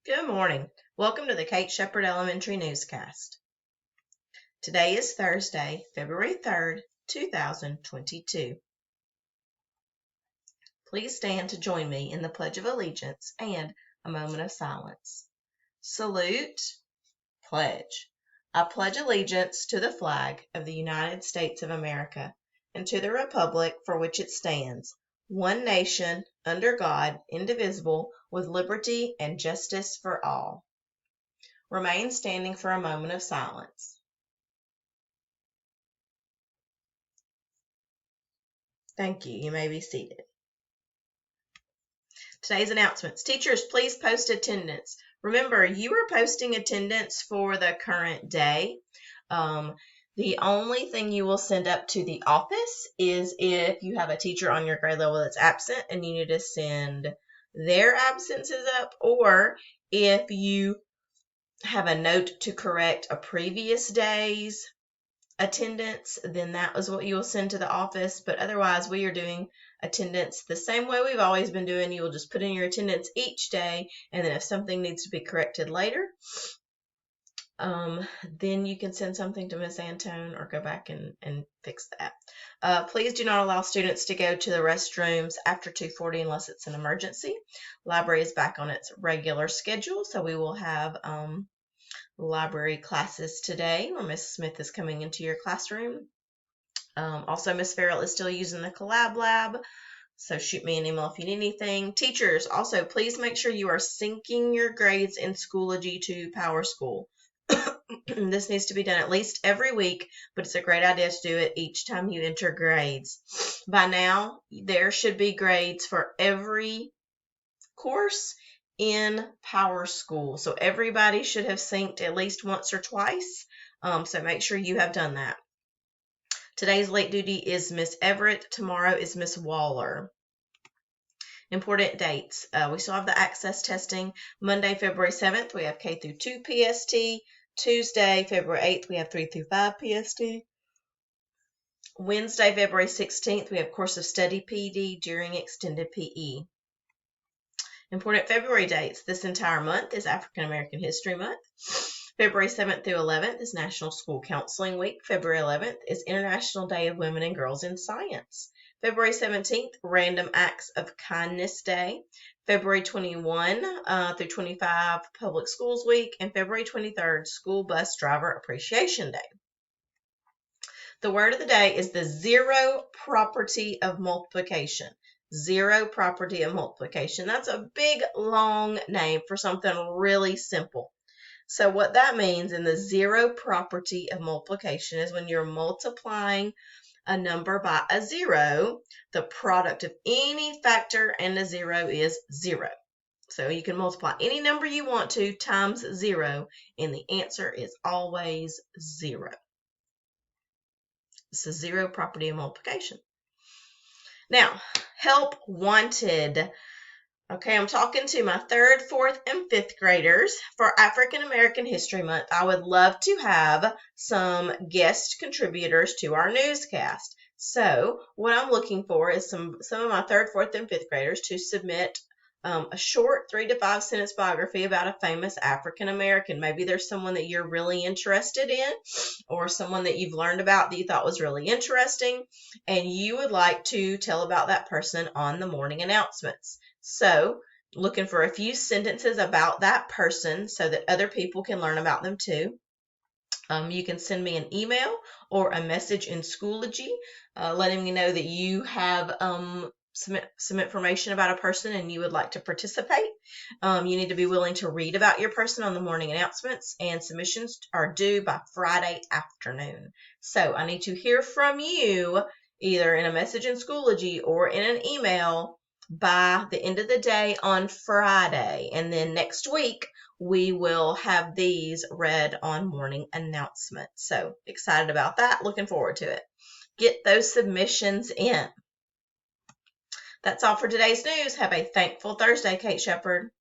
Good morning. Welcome to the Kate Shepherd Elementary Newscast. Today is Thursday, February 3rd, 2022. Please stand to join me in the Pledge of Allegiance and a moment of silence. Salute, pledge. I pledge allegiance to the flag of the United States of America and to the republic for which it stands, one nation, under God, indivisible, with liberty and justice for all. Remain standing for a moment of silence. Thank you. You may be seated. Today's announcements. Teachers, please post attendance. Remember, you are posting attendance for the current day. The only thing you will send up to the office is if you have a teacher on your grade level that's absent and you need to send their absences up, or if you have a note to correct a previous day's attendance, then that was what you will send to the office. But otherwise, we are doing attendance the same way we've always been doing. You will just put in your attendance each day, and then if something needs to be corrected later, then you can send something to Miss Antone or go back and fix that. Please do not allow students to go to the restrooms after 2:40 unless it's an emergency. Library is back on its regular schedule, so we will have library classes today where Miss Smith is coming into your classroom. Also, Miss Farrell is still using the Collab Lab, so shoot me an email if you need anything. Teachers, also, please make sure you are syncing your grades in Schoology to PowerSchool. This needs to be done at least every week, but it's a great idea to do it each time you enter grades. By now, there should be grades for every course in PowerSchool, so everybody should have synced at least once or twice, so make sure you have done that. Today's late duty is Miss Everett. Tomorrow is Miss Waller. Important dates. We still have the access testing. Monday, February 7th, we have K through 2 PST. Tuesday, February 8th, we have 3 through 5 PST. Wednesday, February 16th, we have Course of Study PD during Extended PE. Important February dates. This entire month is African American History Month. February 7th through 11th is National School Counseling Week. February 11th is International Day of Women and Girls in Science. February 17th, Random Acts of Kindness Day. February 21 through 25, Public Schools Week. And February 23rd, School Bus Driver Appreciation Day. The word of the day is the zero property of multiplication. Zero property of multiplication. That's a big, long name for something really simple. So what that means in the zero property of multiplication is when you're multiplying a number by a zero, the product of any factor and a zero is zero. So you can multiply any number you want to times zero, and the answer is always zero. It's a zero property of multiplication. Now, help wanted. Okay, I'm talking to my 3rd, 4th, and 5th graders for African American History Month. I would love to have some guest contributors to our newscast. So what I'm looking for is some of my 3rd, 4th, and 5th graders to submit a short 3 to 5 sentence biography about a famous African American. Maybe there's someone that you're really interested in, or someone that you've learned about that you thought was really interesting, and you would like to tell about that person on the morning announcements. So, looking for a few sentences about that person so that other people can learn about them too. You can send me an email or a message in Schoology letting me know that you have some information about a person and you would like to participate. You need to be willing to read about your person on the morning announcements, and submissions are due by Friday afternoon. So I need to hear from you either in a message in Schoology or in an email by the end of the day on Friday. And then next week, we will have these read on morning announcements. So excited about that. Looking forward to it. Get those submissions in. That's all for today's news. Have a thankful Thursday, Kate Shepherd.